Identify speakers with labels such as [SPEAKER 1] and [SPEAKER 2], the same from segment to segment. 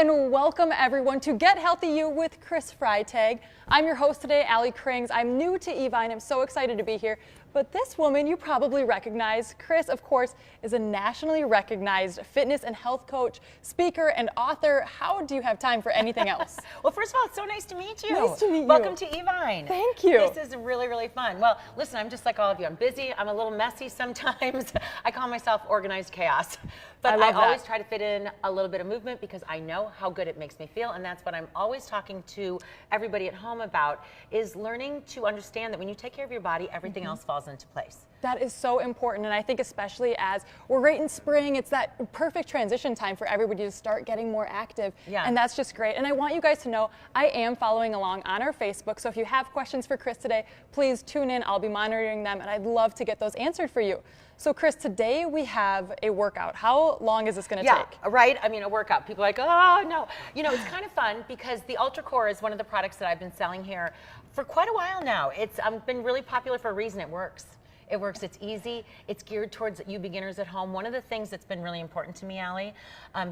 [SPEAKER 1] and welcome everyone to Get Healthy You with Chris Freytag. I'm your host today, Allie Krings. I'm new to Evine. I'm so excited to be here. But this woman you probably recognize. Chris, of course, is a nationally recognized fitness and health coach, speaker, and author. How do you have time for anything else?
[SPEAKER 2] Well, first of all, it's so nice to meet you.
[SPEAKER 1] Nice to meet you.
[SPEAKER 2] Welcome to Evine.
[SPEAKER 1] Thank you.
[SPEAKER 2] This is really, really fun. Well, listen, I'm just like all of you. I'm busy. I'm a little messy sometimes. I call myself organized chaos. But I always try to fit in a little bit of movement because I know how good it makes me feel. And that's what I'm always talking to everybody at home about, is learning to understand that when you take care of your body, everything else falls into place.
[SPEAKER 1] That is so important, and I think especially as we're right in spring, it's that perfect transition time for everybody to start getting more active, and that's just great. And I want you guys to know I am following along on our Facebook, so if you have questions for Chris today, please tune in. I'll be monitoring them, and I'd love to get those answered for you. So Chris, today we have a workout. How long is this going to take?
[SPEAKER 2] Right? I mean, a workout. People are like, oh, no. You know, it's kind of fun because the Ultra Core is one of the products that I've been selling here for quite a while now. It's been really popular for a reason. It works. It works. It's easy. It's geared towards you beginners at home. One of the things that's been really important to me, Allie,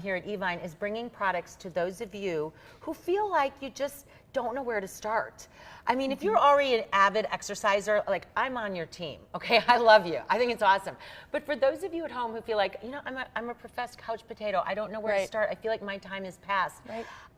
[SPEAKER 2] here at Evine, is bringing products to those of you who feel like you just don't know where to start. I mean, if you're already an avid exerciser, like I'm on your team, okay? I love you. I think it's awesome. But for those of you at home who feel like, you know, I'm a professed couch potato. I don't know where to start. I feel like my time is past.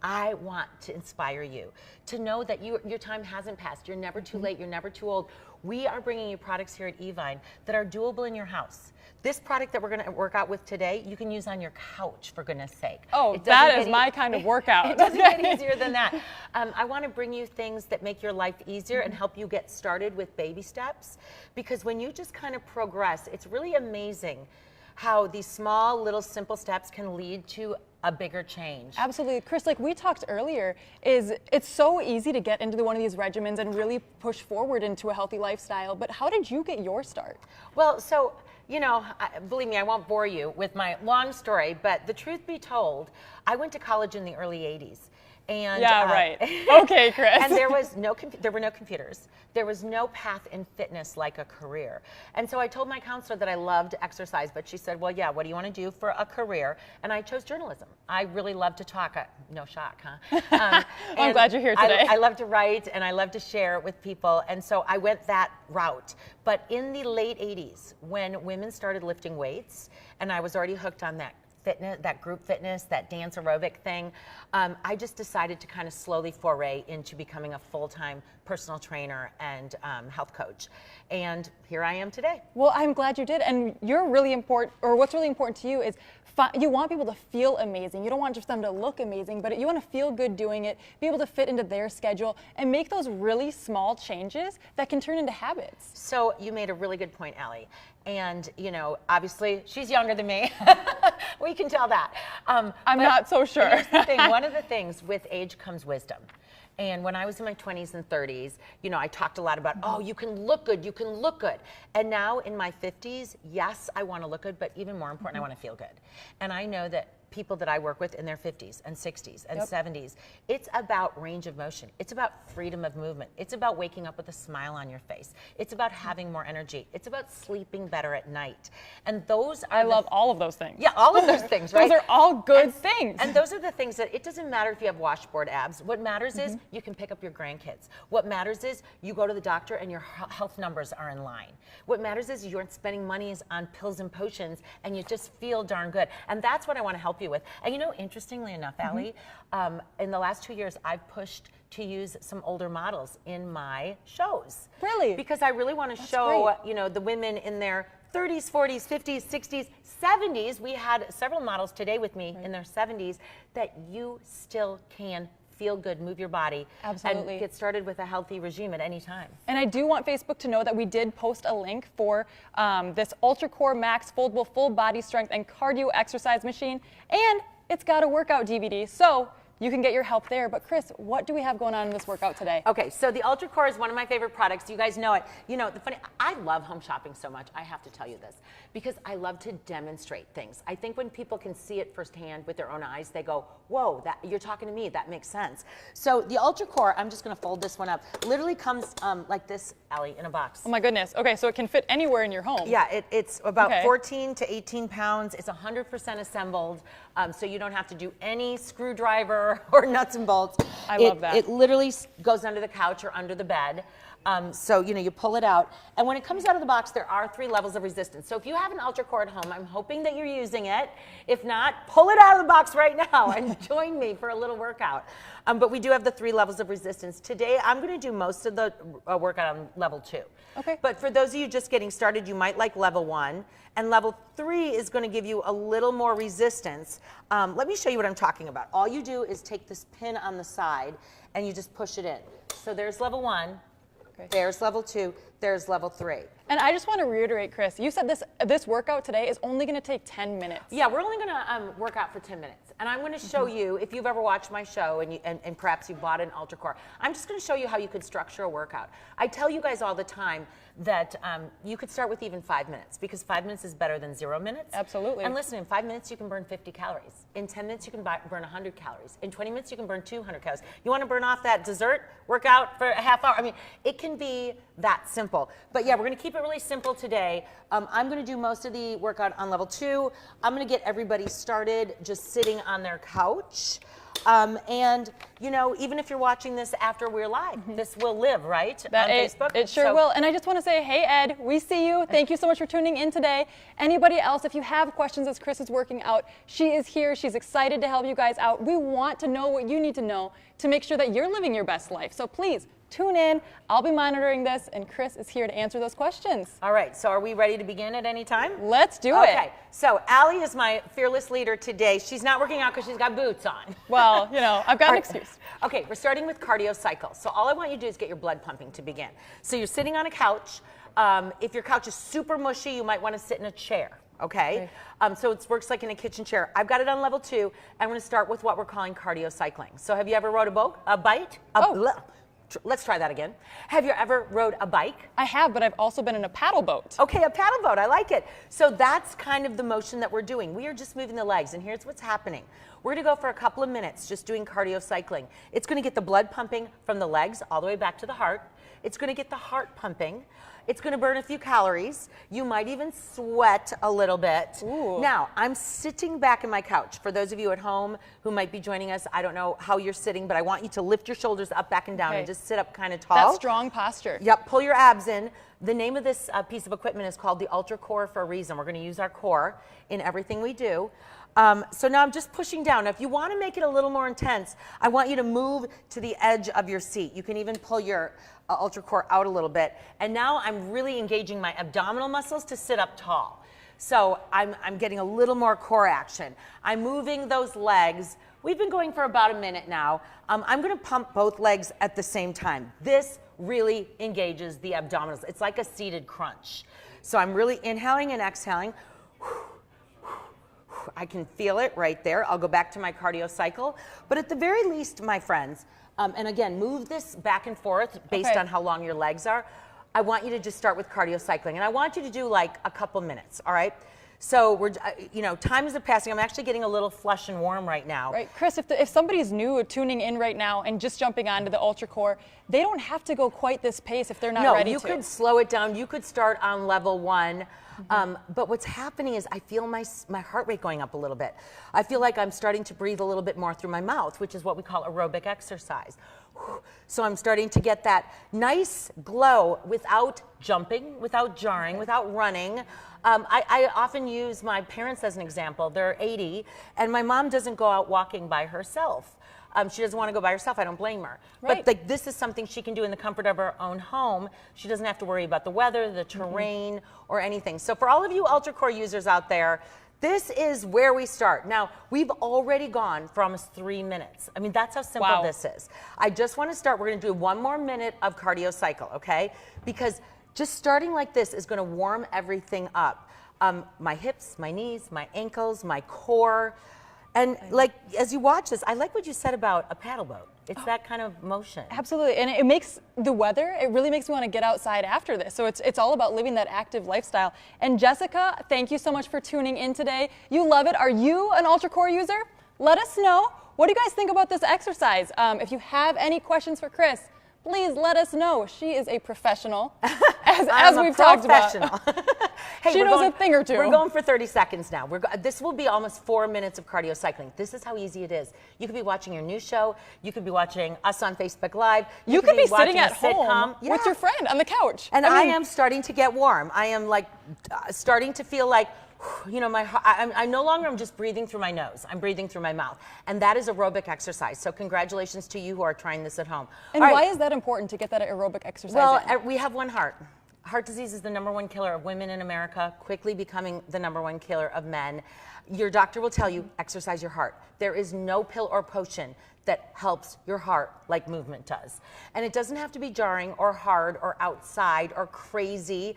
[SPEAKER 2] I want to inspire you to know that your time hasn't passed. You're never too late. You're never too old. We are bringing you products here at Evine that are doable in your house. This product that we're going to work out with today, you can use on your couch, for goodness sake.
[SPEAKER 1] Oh, that is my kind of workout.
[SPEAKER 2] It doesn't get easier than that. I want to bring you things that make your life easier and help you get started with baby steps. Because when you just kind of progress, it's really amazing how these small, little, simple steps can lead to a bigger change.
[SPEAKER 1] Absolutely. Chris, like we talked earlier, it's so easy to get into one of these regimens and really push forward into a healthy lifestyle. But how did you get your start?
[SPEAKER 2] Well, so, you know, believe me, I won't bore you with my long story, but the truth be told, I went to college in the early 80s. And,
[SPEAKER 1] Okay, Chris.
[SPEAKER 2] And there were no computers. There was no path in fitness like a career. And so I told my counselor that I loved exercise, but she said, well, yeah, what do you want to do for a career? And I chose journalism. I really love to talk. No shock, huh?
[SPEAKER 1] Well, I'm glad you're here today.
[SPEAKER 2] I love to write and I love to share with people. And so I went that route. But in the late 80s, when women started lifting weights, and I was already hooked on that fitness, that group fitness, that dance aerobic thing, I just decided to kind of slowly foray into becoming a full-time personal trainer and health coach. And here I am today.
[SPEAKER 1] Well, I'm glad you did. And you're really important, or what's really important to you is you want people to feel amazing. You don't want just them to look amazing, but you want to feel good doing it, be able to fit into their schedule, and make those really small changes that can turn into habits.
[SPEAKER 2] So you made a really good point, Allie. And, you know, obviously, she's younger than me. We can tell that.
[SPEAKER 1] I'm not so sure.
[SPEAKER 2] Here's the thing. One of the things, with age comes wisdom. And when I was in my 20s and 30s, you know, I talked a lot about, oh, you can look good, you can look good. And now in my 50s, yes, I want to look good, but even more important, I want to feel good. And I know that people that I work with in their 50s and 60s and 70s, it's about range of motion. It's about freedom of movement. It's about waking up with a smile on your face. It's about having more energy. It's about sleeping better at night. And those are
[SPEAKER 1] I love all of those things.
[SPEAKER 2] Yeah, all of those things, right?
[SPEAKER 1] Those are all good things.
[SPEAKER 2] And those are the things that it doesn't matter if you have washboard abs. What matters is you can pick up your grandkids. What matters is you go to the doctor and your health numbers are in line. What matters is you aren't spending money on pills and potions and you just feel darn good. And that's what I want to help you with. And you know, interestingly enough, Allie, in the last 2 years, I've pushed to use some older models in my shows.
[SPEAKER 1] Really?
[SPEAKER 2] Because I really want to show, you know, the women in their 30s, 40s, 50s, 60s, 70s. We had several models today with me in their 70s that you still can feel good, move your body, and get started with a healthy regime at any time.
[SPEAKER 1] And I do want Facebook to know that we did post a link for this Ultra Core Max foldable full body strength and cardio exercise machine, and it's got a workout DVD. So you can get your help there. But Chris, what do we have going on in this workout today?
[SPEAKER 2] Okay, so the Ultra Core is one of my favorite products. You guys know it. You know, I love home shopping so much. I have to tell you this because I love to demonstrate things. I think when people can see it firsthand with their own eyes, they go, whoa, you're talking to me. That makes sense. So the Ultra Core, I'm just going to fold this one up, literally comes like this, Allie, in a box.
[SPEAKER 1] Oh my goodness. Okay, so it can fit anywhere in your home.
[SPEAKER 2] Yeah, it's about 14 to 18 pounds. It's 100% assembled, so you don't have to do any screwdriver or nuts and bolts.
[SPEAKER 1] I love that.
[SPEAKER 2] It literally goes under the couch or under the bed. So, you know, you pull it out. And when it comes out of the box, there are 3 levels of resistance. So if you have an Ultra Core at home, I'm hoping that you're using it. If not, pull it out of the box right now and join me for a little workout. But we do have the 3 levels of resistance. Today, I'm going to do most of the workout on level 2.
[SPEAKER 1] Okay.
[SPEAKER 2] But for those of you just getting started, you might like level 1. And level 3 is going to give you a little more resistance. Let me show you what I'm talking about. All you do is take this pin on the side and you just push it in. So there's level 1. There's level 2, there's level 3.
[SPEAKER 1] And I just want to reiterate, Chris, you said this workout today is only going to take 10 minutes.
[SPEAKER 2] Yeah, we're only going to work out for 10 minutes. And I'm going to show you, if you've ever watched my show and perhaps you bought an Ultra Core, I'm just going to show you how you could structure a workout. I tell you guys all the time that you could start with even 5 minutes because 5 minutes is better than 0 minutes.
[SPEAKER 1] Absolutely.
[SPEAKER 2] And listen, in 5 minutes you can burn 50 calories. In 10 minutes you can burn 100 calories. In 20 minutes you can burn 200 calories. You want to burn off that dessert workout for a half hour? I mean, it can be that simple. But yeah, we're going to keep it really simple today. I'm going to do most of the workout on level 2. I'm going to get everybody started just sitting on their couch. And, you know, even if you're watching this after we're live, this will live, right? On Facebook.
[SPEAKER 1] It sure will. And I just want to say, hey, Ed, we see you. Thank you so much for tuning in today. Anybody else, if you have questions as Chris is working out, she is here. She's excited to help you guys out. We want to know what you need to know to make sure that you're living your best life. So please, tune in. I'll be monitoring this, and Chris is here to answer those questions.
[SPEAKER 2] All right, so are we ready to begin at any time?
[SPEAKER 1] Let's do it.
[SPEAKER 2] Okay, so Allie is my fearless leader today. She's not working out because she's got boots on.
[SPEAKER 1] Well, you know, I've got an excuse.
[SPEAKER 2] Okay, we're starting with cardio cycle. So all I want you to do is get your blood pumping to begin. So you're sitting on a couch. If your couch is super mushy, you might want to sit in a chair. Okay. So it works like in a kitchen chair. I've got it on level 2. I'm going to start with what we're calling cardio cycling. So have you ever rode a bike? Let's try that again. Have you ever rode a bike?
[SPEAKER 1] I have, but I've also been in a paddle boat.
[SPEAKER 2] Okay, a paddle boat. I like it. So that's kind of the motion that we're doing. We are just moving the legs, and here's what's happening. We're going to go for a couple of minutes just doing cardio cycling. It's going to get the blood pumping from the legs all the way back to the heart. It's going to get the heart pumping. It's going to burn a few calories. You might even sweat a little bit.
[SPEAKER 1] Ooh.
[SPEAKER 2] Now, I'm sitting back in my couch. For those of you at home who might be joining us, I don't know how you're sitting, but I want you to lift your shoulders up, back and down, and just sit up kind of tall.
[SPEAKER 1] That's strong posture.
[SPEAKER 2] Yep, pull your abs in. The name of this piece of equipment is called the Ultra Core for a reason. We're going to use our core in everything we do. So now I'm just pushing down. Now, if you want to make it a little more intense, I want you to move to the edge of your seat. You can even pull your Ultra Core out a little bit. And now I'm really engaging my abdominal muscles to sit up tall. So I'm getting a little more core action. I'm moving those legs. We've been going for about a minute now. I'm going to pump both legs at the same time. This really engages the abdominals. It's like a seated crunch. So I'm really inhaling and exhaling. I can feel it right there. I'll go back to my cardio cycle. But at the very least, my friends, and again, move this back and forth based on how long your legs are. I want you to just start with cardio cycling. And I want you to do like a couple minutes, all right? So we're, you know, time is passing. I'm actually getting a little flush and warm right now.
[SPEAKER 1] Right, Chris, if somebody's new or tuning in right now and just jumping onto the Ultra Core, they don't have to go quite this pace if they're not ready to.
[SPEAKER 2] No, you could slow it down. You could start on level 1. But what's happening is I feel my heart rate going up a little bit. I feel like I'm starting to breathe a little bit more through my mouth, which is what we call aerobic exercise. So I'm starting to get that nice glow without jumping, without jarring, without running. I often use my parents as an example. They're 80, and my mom doesn't go out walking by herself. She doesn't want to go by herself. I don't blame her.
[SPEAKER 1] Right.
[SPEAKER 2] But like, this is something she can do in the comfort of her own home. She doesn't have to worry about the weather, the terrain, or anything. So for all of you Ultra Core users out there, this is where we start. Now, we've already gone for almost 3 minutes. I mean, that's how simple this is. I just want to start. We're going to do 1 more minute of cardio cycle, okay? Because just starting like this is going to warm everything up. My hips, my knees, my ankles, my core. And like, as you watch this, I like what you said about a paddle boat. It's that kind of motion.
[SPEAKER 1] Absolutely, and it makes the weather, it really makes me want to get outside after this. So it's all about living that active lifestyle. And Jessica, thank you so much for tuning in today. You love it. Are you an UltraCore user? Let us know. What do you guys think about this exercise? If you have any questions for Chris, please let us know. She is a professional, as we've talked about.
[SPEAKER 2] Hey,
[SPEAKER 1] she knows a thing or two.
[SPEAKER 2] We're going for 30 seconds now. This will be almost 4 minutes of cardio cycling. This is how easy it is. You could be watching your news show. You could be watching us on Facebook Live.
[SPEAKER 1] You could be sitting at
[SPEAKER 2] home
[SPEAKER 1] with your friend on the couch.
[SPEAKER 2] And I am starting to get warm. I am like starting to feel like, you know, I'm no longer, I'm just breathing through my nose. I'm breathing through my mouth. And that is aerobic exercise. So congratulations to you who are trying this at home.
[SPEAKER 1] And why is that important to get that aerobic exercise
[SPEAKER 2] Well,
[SPEAKER 1] in?
[SPEAKER 2] we have one heart. Heart disease is the #1 killer of women in America, quickly becoming the #1 killer of men. Your doctor will tell you, exercise your heart. There is no pill or potion that helps your heart like movement does. And it doesn't have to be jarring or hard or outside or crazy.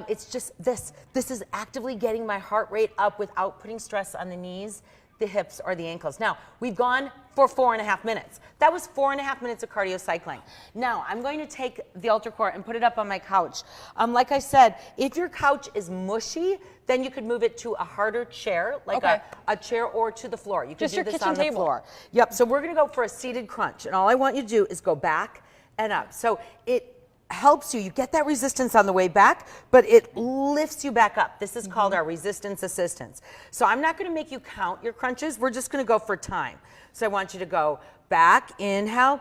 [SPEAKER 2] It's just this. This is actively getting my heart rate up without putting stress on the knees, the hips, or the ankles. Now, we've gone for 4.5 minutes. That was 4.5 minutes of cardio cycling. Now, I'm going to take the UltraCore and put it up on my couch. Like I said, if your couch is mushy, then you could move it to a harder chair, like a chair, or to the floor. You can do this on the floor. Yep, so we're gonna go for a seated crunch. And all I want you to do is go back and up. So it helps you get that resistance on the way back, but it lifts you back up. This is called our resistance assistance. So I'm not gonna make you count your crunches. We're just gonna go for time. So I want you to go back, inhale,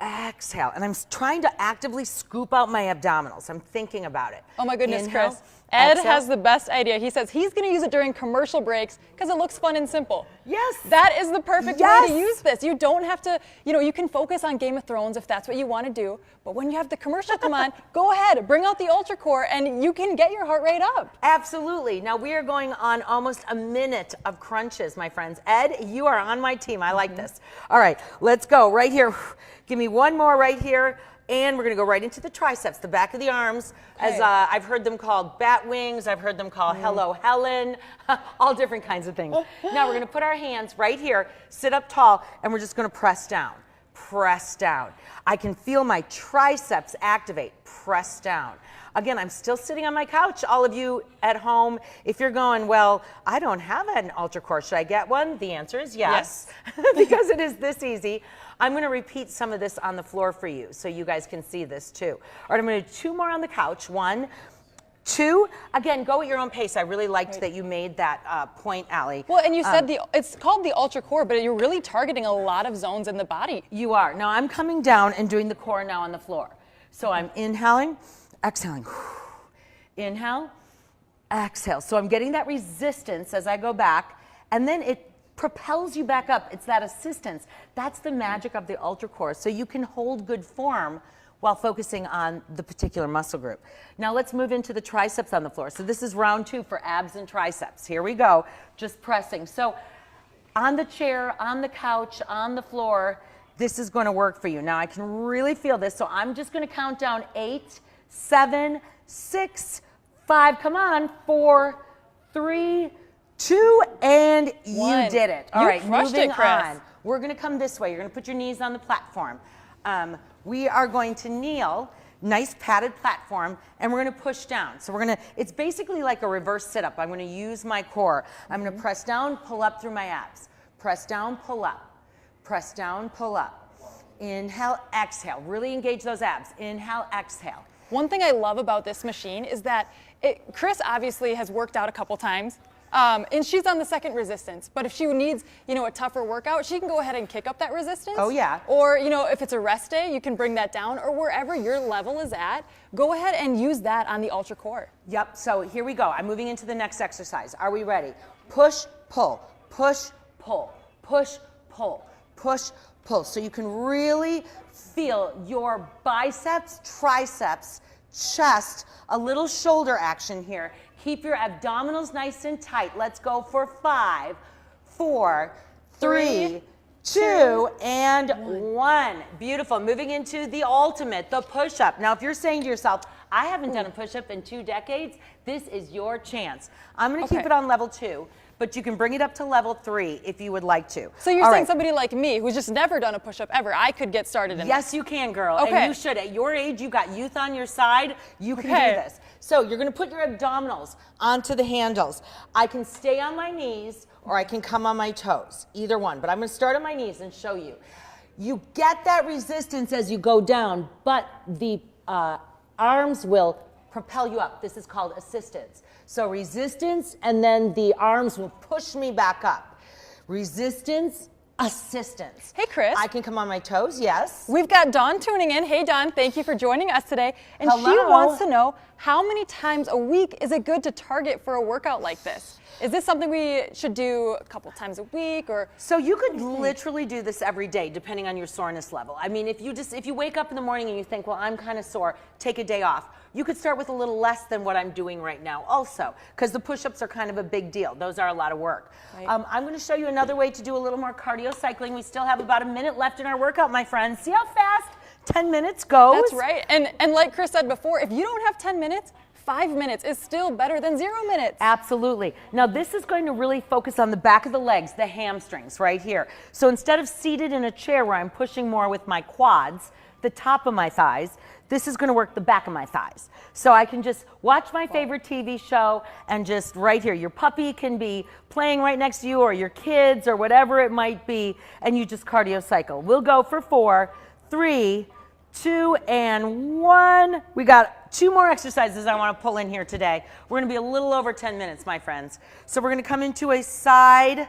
[SPEAKER 2] exhale. And I'm trying to actively scoop out my abdominals. I'm thinking about it.
[SPEAKER 1] Oh my goodness,
[SPEAKER 2] Inhale,
[SPEAKER 1] Chris. Ed
[SPEAKER 2] exhale.
[SPEAKER 1] has the best idea. He says he's going to use it during commercial breaks because it looks fun and simple.
[SPEAKER 2] Yes.
[SPEAKER 1] That is the perfect way to use this. You don't have to, you can focus on Game of Thrones if that's what you want to do. But when you have the commercial come on, go ahead, bring out the UltraCore, and you can get your heart rate up.
[SPEAKER 2] Absolutely. Now we are going on almost a minute of crunches, my friends. Ed, you are on my team. I like this. All right, let's go right here. Give me one more right here. And we're going to go right into the triceps, the back of the arms, as I've heard them called bat wings. I've heard them called Hello Helen, all different kinds of things. Now we're going to put our hands right here, sit up tall, and we're just going to press down. Press down. I can feel my triceps activate. Press down. Again, I'm still sitting on my couch. All of you at home, if you're going, well, I don't have an UltraCore. Should I get one? The answer is yes. Because it is this easy. I'm going to repeat some of this on the floor for you so you guys can see this too. All right, I'm going to do 2 more on the couch. 1, 2. Again, go at your own pace. I really liked that you made that point, Allie.
[SPEAKER 1] Well, and you said it's called the UltraCore, but you're really targeting a lot of zones in the body.
[SPEAKER 2] You are. Now I'm coming down and doing the core now on the floor. So I'm inhaling, exhaling. Inhale, exhale. So I'm getting that resistance as I go back, and then it propels you back up. It's that assistance. That's the magic of the UltraCore. So you can hold good form while focusing on the particular muscle group. Now let's move into the triceps on the floor. So this is round 2 for abs and triceps. Here we go, just pressing. So on the chair, on the couch, on the floor, this is going to work for you. Now I can really feel this. So I'm just going to count down 8, 7, 6, 5, come on, 4, 3, 2, and
[SPEAKER 1] 1.
[SPEAKER 2] You did it. All right, moving on. We're going to come this way. You're going to put your knees on the platform. We are going to kneel, nice padded platform, and we're going to push down. So it's basically like a reverse sit-up. I'm going to use my core. I'm going to press down, pull up through my abs. Press down, pull up. Press down, pull up. Inhale, exhale. Really engage those abs. Inhale, exhale.
[SPEAKER 1] One thing I love about this machine is that Chris obviously has worked out a couple times. And she's on the second resistance, but if she needs, a tougher workout, she can go ahead and kick up that resistance.
[SPEAKER 2] Oh yeah.
[SPEAKER 1] Or, if it's a rest day, you can bring that down, or wherever your level is at, go ahead and use that on the UltraCore.
[SPEAKER 2] Yep, so here we go. I'm moving into the next exercise. Are we ready? Push, pull, push, pull, push, pull, push, pull. So you can really feel your biceps, triceps, chest, a little shoulder action here. Keep your abdominals nice and tight. Let's go for 5, 4, 3, 2, and 1. Beautiful. Moving into the ultimate, the push-up. Now, if you're saying to yourself, I haven't done a push-up in 2 decades, this is your chance. I'm going to keep it on level 2, but you can bring it up to level 3 if you would like to.
[SPEAKER 1] So you're saying somebody like me who's just never done a push-up ever, I could get started in
[SPEAKER 2] Yes, you can, girl. And you should. At your age, you got youth on your side. You can do this. So you're going to put your abdominals onto the handles. I can stay on my knees or I can come on my toes, either one. But I'm going to start on my knees and show you. You get that resistance as you go down, but the arms will propel you up. This is called assistance. So resistance, and then the arms will push me back up. Resistance, assistance.
[SPEAKER 1] Hey, Chris.
[SPEAKER 2] I can come on my toes, yes.
[SPEAKER 1] We've got Dawn tuning in. Hey, Dawn, thank you for joining us today. And she wants to know, how many times a week is it good to target for a workout like this? Is this something we should do a couple times a week, or?
[SPEAKER 2] So you could literally do this every day, depending on your soreness level. I mean, if you wake up in the morning and you think, well, I'm kind of sore, take a day off. You could start with a little less than what I'm doing right now also, because the push-ups are kind of a big deal. Those are a lot of work. Right. I'm going to show you another way to do a little more cardio cycling. We still have about a minute left in our workout, my friends. See how fast 10 minutes goes?
[SPEAKER 1] That's right. And like Chris said before, if you don't have 10 minutes, 5 minutes is still better than 0 minutes.
[SPEAKER 2] Absolutely. Now this is going to really focus on the back of the legs, the hamstrings right here. So instead of seated in a chair where I'm pushing more with my quads, the top of my thighs, this is going to work the back of my thighs. So I can just watch my favorite TV show and just right here, your puppy can be playing right next to you, or your kids, or whatever it might be, and you just cardio cycle. We'll go for 4, 3, 2, and 1. We got 2 more exercises I want to pull in here today. We're going to be a little over 10 minutes, my friends. So we're going to come into a side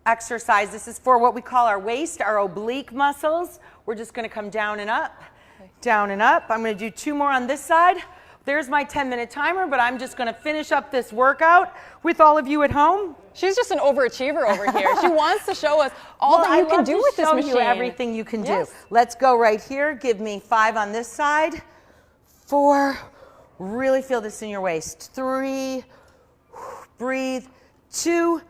[SPEAKER 2] exercise. This is for what we call our waist, our oblique muscles. We're just going to come down and up, down and up. I'm going to do 2 more on this side. There's my 10-minute timer, but I'm just going to finish up this workout with all of you at home.
[SPEAKER 1] She's just an overachiever over here. She wants to show us all that you can do with this machine.
[SPEAKER 2] Show you everything you can do. Let's go right here. Give me 5 on this side. 4. Really feel this in your waist. 3. Breathe. 2.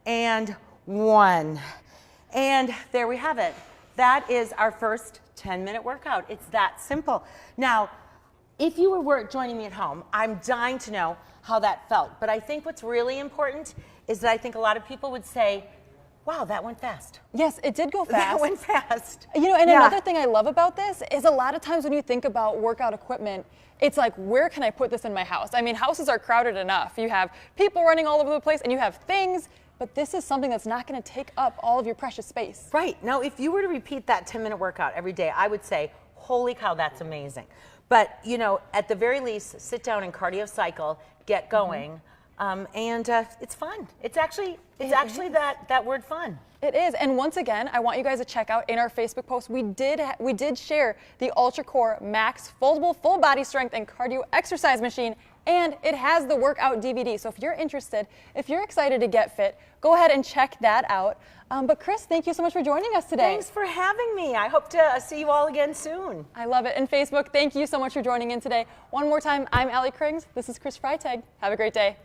[SPEAKER 2] And 1. And there we have it. That is our first 10-minute workout. It's that simple. Now, if you were joining me at home, I'm dying to know how that felt. But I think what's really important is that I think a lot of people would say, wow, that went fast.
[SPEAKER 1] Yes, it did go fast.
[SPEAKER 2] That went fast.
[SPEAKER 1] You know, and another thing I love about this is a lot of times when you think about workout equipment, it's like, where can I put this in my house? I mean, houses are crowded enough. You have people running all over the place and you have things, but this is something that's not going to take up all of your precious space.
[SPEAKER 2] Right. Now, if you were to repeat that 10-minute workout every day, I would say, holy cow, that's amazing. But, you know, at the very least, sit down and cardio cycle, get going, and it's fun. It's actually that word fun.
[SPEAKER 1] It is, and once again, I want you guys to check out in our Facebook post, we did share the UltraCore Max Foldable Full Body Strength and Cardio Exercise Machine, and it has the workout DVD. So if you're interested, if you're excited to get fit, go ahead and check that out. But Chris, thank you so much for joining us today.
[SPEAKER 2] Thanks for having me. I hope to see you all again soon.
[SPEAKER 1] I love it. And Facebook, thank you so much for joining in today. One more time, I'm Allie Krings. This is Chris Freytag. Have a great day.